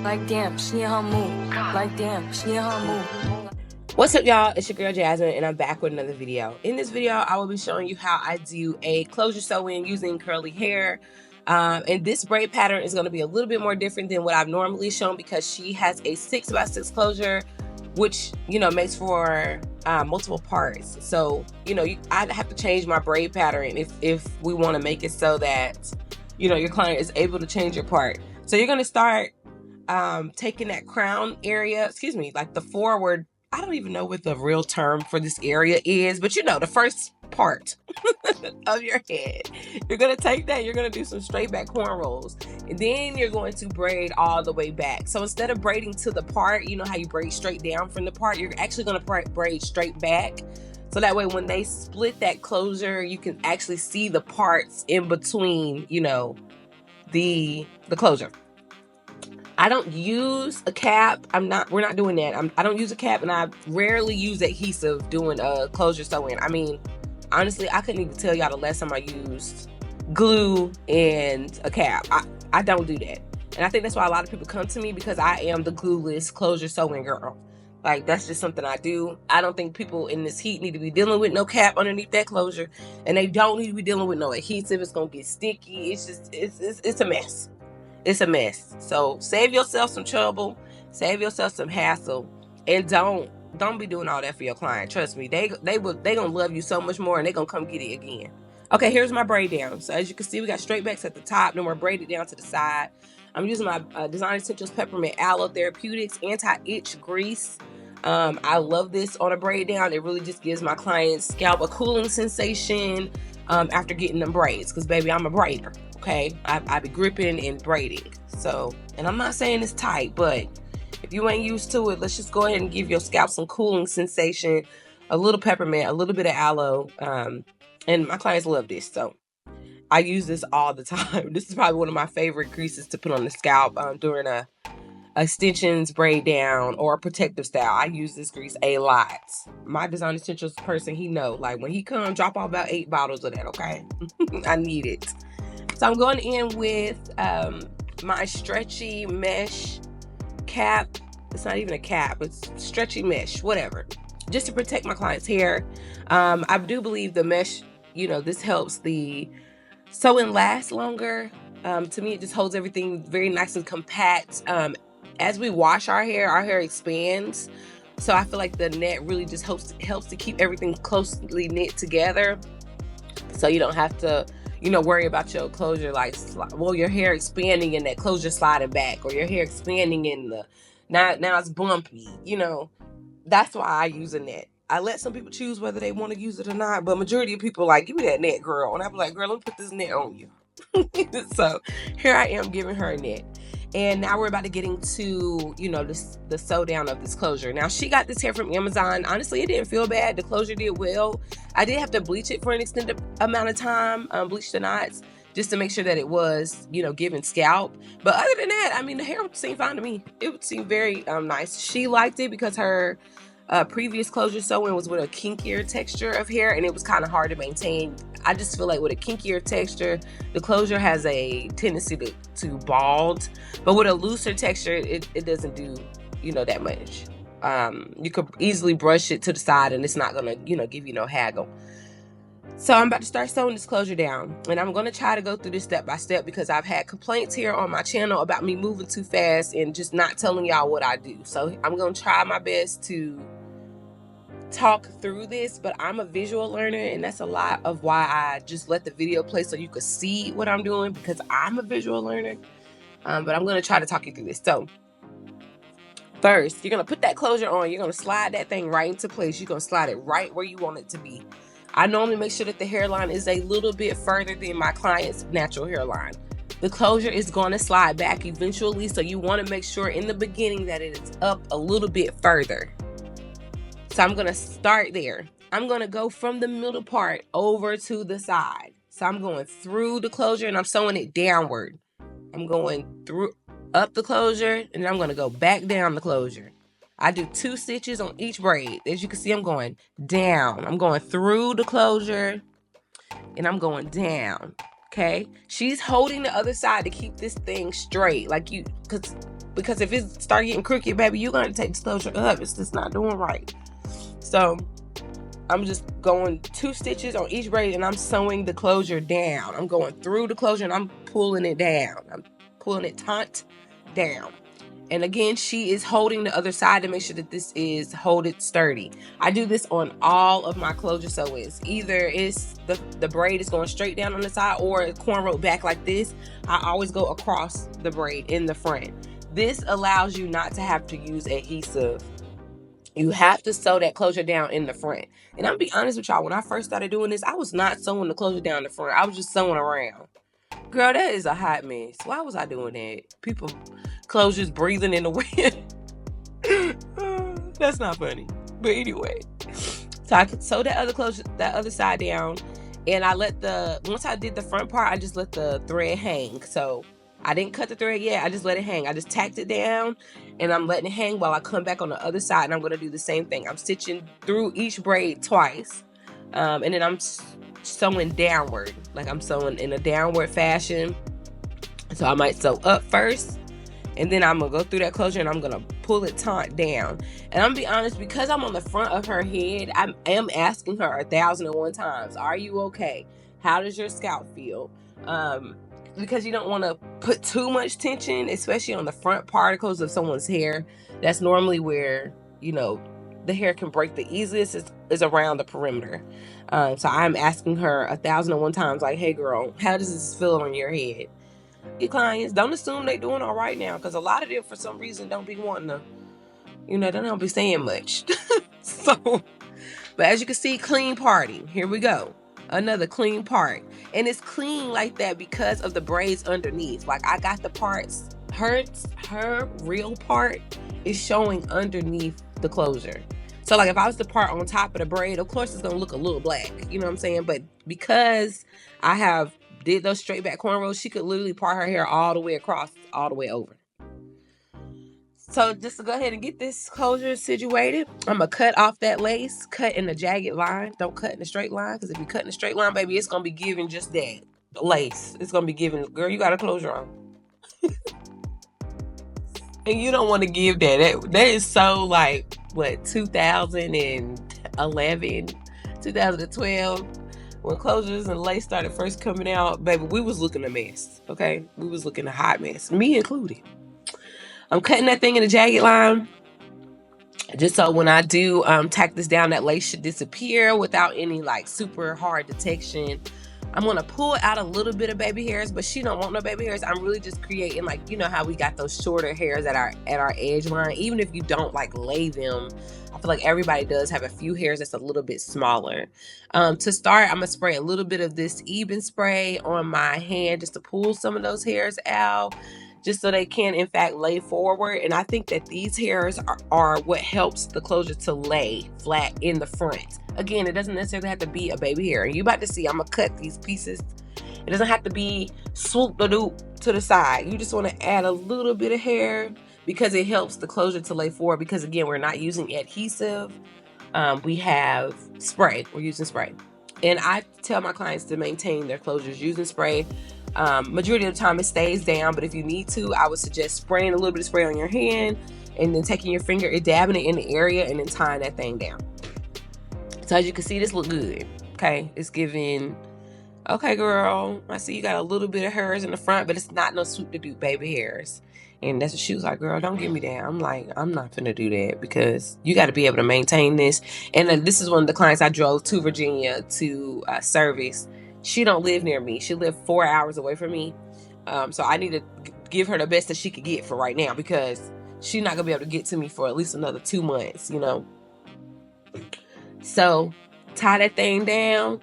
Like damn, she in her mood. Like damn, she in her mood. What's up, y'all? It's your girl Jasmine, and I'm back with another video. In this video, I will be showing you how I do a closure sew-in using curly hair. And this braid pattern is going to be a little bit more different than what I've normally shown because she has a 6x6 closure, which, you know, makes for multiple parts. So, you know, I'd have to change my braid pattern if we want to make it so that, you know, your client is able to change your part. So you're going to start taking that crown area, like the forward. I don't even know what the real term for this area is, but you know, the first part of your head. You're gonna take that, you're gonna do some straight back cornrows, and then you're going to braid all the way back. So instead of braiding to the part, you know how you braid straight down from the part, you're actually gonna braid straight back. So that way when they split that closure, you can actually see the parts in between, you know, the closure. I don't use a cap. We're not doing that. I don't use a cap, and I rarely use adhesive doing a closure sew-in. I mean, honestly, I couldn't even tell y'all the last time I used glue and a cap. I don't do that. And I think that's why a lot of people come to me, because I am the glueless closure sew-in girl. Like, that's just something I do. I don't think people in this heat need to be dealing with no cap underneath that closure, and they don't need to be dealing with no adhesive. It's gonna get sticky. It's just, it's a mess. It's a mess. So save yourself some trouble, save yourself some hassle, and don't be doing all that for your client. Trust me, they gonna love you so much more, and they gonna come get it again. Okay, here's my braid down. So as you can see, we got straight backs at the top, then we're braided down to the side. I'm using my Design Essentials Peppermint Aloe Therapeutics Anti-Itch Grease. I love this on a braid down. It really just gives my client's scalp a cooling sensation after getting them braids, because baby, I'm a braider. Okay, I be gripping and braiding. So, and I'm not saying it's tight, but if you ain't used to it, let's just go ahead and give your scalp some cooling sensation, a little peppermint, a little bit of aloe, and my clients love this, so I use this all the time. This is probably one of my favorite greases to put on the scalp during a extensions, braid down, or a protective style. I use this grease a lot. My Design Essentials person, he know, like when he come, drop off about 8 bottles of that, okay? I need it. So I'm going in with my stretchy mesh cap. It's not even a cap, it's stretchy mesh, whatever, just to protect my client's hair. I do believe the mesh, you know, this helps the sew-in last longer. To me, it just holds everything very nice and compact. As we wash our hair expands. So I feel like the net really just helps to keep everything closely knit together. So you don't have to, you know, worry about your closure, like, well, your hair expanding and that closure sliding back, or your hair expanding in the, now it's bumpy, you know. That's why I use a net. I let some people choose whether they want to use it or not, but majority of people like, give me that net, girl. And I'm like, girl, let me put this net on you. So here I am giving her a net. And now we're about to get into, you know, the sew down of this closure. Now, she got this hair from Amazon. Honestly, it didn't feel bad. The closure did well. I did have to bleach it for an extended amount of time, bleach the knots, just to make sure that it was, you know, giving scalp. But other than that, I mean, the hair seemed fine to me. It seemed very nice. She liked it because her previous closure sew-in was with a kinkier texture of hair, and it was kind of hard to maintain. I just feel like with a kinkier texture, the closure has a tendency to bald, but with a looser texture, it doesn't do, you know, that much. You could easily brush it to the side, and it's not gonna, you know, give you no haggle. So I'm about to start sewing this closure down, and I'm gonna try to go through this step by step, because I've had complaints here on my channel about me moving too fast and just not telling y'all what I do. So I'm gonna try my best to talk through this, but I'm a visual learner, and that's a lot of why I just let the video play so you could see what I'm doing, because I'm a visual learner. But I'm gonna try to talk you through this. So first, you're gonna put that closure on. You're gonna slide that thing right into place. You're gonna slide it right where you want it to be. I normally make sure that the hairline is a little bit further than my client's natural hairline. The closure is going to slide back eventually, so you want to make sure in the beginning that it is up a little bit further. So I'm going to start there. I'm going to go from the middle part over to the side. So I'm going through the closure, and I'm sewing it downward. I'm going through up the closure, and I'm going to go back down the closure. I do 2 stitches on each braid. As you can see, I'm going down. I'm going through the closure, and I'm going down. Okay? She's holding the other side to keep this thing straight. Like, because because if it start getting crooked, baby, you're going to take this closure up. It's just not doing right. So I'm just going 2 stitches on each braid, and I'm sewing the closure down. I'm going through the closure and I'm pulling it down. I'm pulling it taut down. And again, she is holding the other side to make sure that this is hold it sturdy. I do this on all of my closure sew-ins. Either it's the braid is going straight down on the side, or it's cornrowed back like this. I always go across the braid in the front. This allows you not to have to use adhesive. You have to sew that closure down in the front. And I'm be honest with y'all, when I first started doing this, I was not sewing the closure down in the front. I was just sewing around. Girl, that is a hot mess. Why was I doing that? People closures breathing in the wind. That's not funny. But anyway, so I could sew that other side down, and once I did the front part, I just let the thread hang. So I didn't cut the thread yet. I just let it hang. I just tacked it down, and I'm letting it hang while I come back on the other side, and I'm going to do the same thing. I'm stitching through each braid twice, and then I'm sewing downward. Like I'm sewing in a downward fashion. So I might sew up first, and then I'm gonna go through that closure and I'm gonna pull it taut down. And I'm gonna be honest, because I'm on the front of her head, I am asking her 1,001 times, are you okay? How does your scalp feel? Because you don't want to put too much tension, especially on the front particles of someone's hair. That's normally where, you know, the hair can break the easiest is around the perimeter. So I'm asking her 1,001 times, like, hey girl, how does this feel on your head? Your clients, don't assume they doing all right now, because a lot of them for some reason don't be wanting to, you know, they don't be saying much. So, but as you can see, clean parting. Here we go. Another clean part. And it's clean like that because of the braids underneath. Like I got the parts, her real part is showing underneath the closure. So like if I was to part on top of the braid, of course it's gonna look a little black, you know what I'm saying? But because I have did those straight back cornrows, she could literally part her hair all the way across, all the way over. So just to go ahead and get this closure situated, I'm gonna cut off that lace, cut in a jagged line. Don't cut in a straight line, because if you cut in a straight line, baby, it's gonna be giving just that lace. It's gonna be giving, girl, you got a closure on. And you don't want to give that. That is so like, what, 2011, 2012, when closures and lace started first coming out, baby, we was looking a mess, okay? We was looking a hot mess, me included. I'm cutting that thing in a jagged line, just so when I do tack this down, that lace should disappear without any like super hard detection. I'm gonna pull out a little bit of baby hairs, but she don't want no baby hairs. I'm really just creating, like, you know how we got those shorter hairs at our edge line. Even if you don't like lay them, I feel like everybody does have a few hairs that's a little bit smaller. To start, I'm gonna spray a little bit of this Eben spray on my hand just to pull some of those hairs out, just so they can in fact lay forward. And I think that these hairs are what helps the closure to lay flat in the front. Again, it doesn't necessarily have to be a baby hair. And you about to see, I'm gonna cut these pieces. It doesn't have to be swoop-a-doop to the side. You just want to add a little bit of hair because it helps the closure to lay forward. Because again, we're not using adhesive. We have spray. We're using spray. And I tell my clients to maintain their closures using spray. Majority of the time it stays down, but if you need to, I would suggest spraying a little bit of spray on your hand and then taking your finger and dabbing it in the area and then tying that thing down. So as you can see, this look good. Okay, it's giving, okay girl, I see you got a little bit of hairs in the front, but it's not no swoop-to-doop baby hairs. And that's what she was like, girl, don't give me that. I'm like, I'm not gonna do that, because you got to be able to maintain this. And then this is one of the clients I drove to Virginia to service. She don't live near me. She lived 4 hours away from me. So I need to give her the best that she could get for right now, because she's not gonna be able to get to me for at least another 2 months, you know. So tie that thing down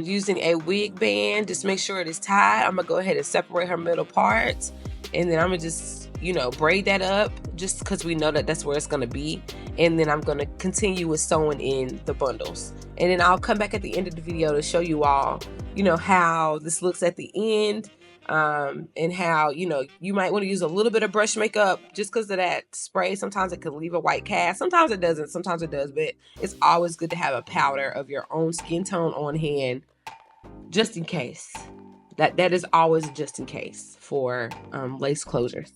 using a wig band. Just make sure it is tied. I'm gonna go ahead and separate her middle parts, and then I'm gonna just, you know, braid that up just because we know that that's where it's gonna be. And then I'm gonna continue with sewing in the bundles, and then I'll come back at the end of the video to show you all, you know, how this looks at the end. And how, you know, you might want to use a little bit of brush makeup just because of that spray. Sometimes it can leave a white cast, sometimes it doesn't, sometimes it does, but it's always good to have a powder of your own skin tone on hand, just in case. That is always just in case for lace closures.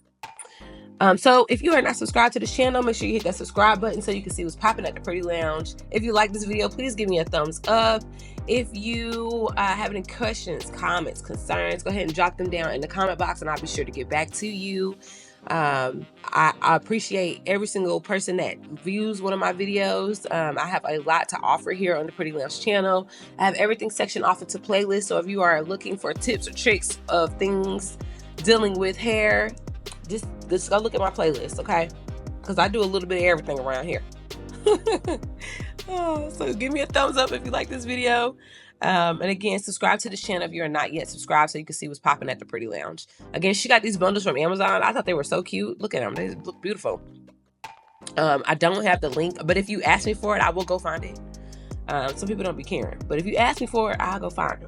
So if you are not subscribed to this channel, make sure you hit that subscribe button so you can see what's popping at the Pretty Lounge. If you like this video, please give me a thumbs up. If you have any questions, comments, concerns, go ahead and drop them down in the comment box and I'll be sure to get back to you. I appreciate every single person that views one of my videos. I have a lot to offer here on the Pretty Lounge channel. I have everything sectioned off into playlists, so if you are looking for tips or tricks of things dealing with hair, just go look at my playlist, okay? Because I do a little bit of everything around here. So give me a thumbs up if you like this video. And again, subscribe to this channel if you're not yet subscribed so you can see what's popping at the Pretty Lounge. Again, she got these bundles from Amazon. I thought they were so cute. Look at them. They look beautiful. I don't have the link, but if you ask me for it, I will go find it. Some people don't be caring, but if you ask me for it, I'll go find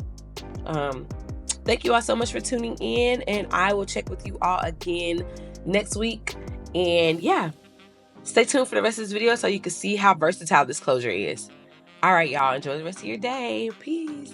them. Thank you all so much for tuning in, and I will check with you all again next week. And yeah, stay tuned for the rest of this video so you can see how versatile this closure is. All right, y'all, enjoy the rest of your day. Peace.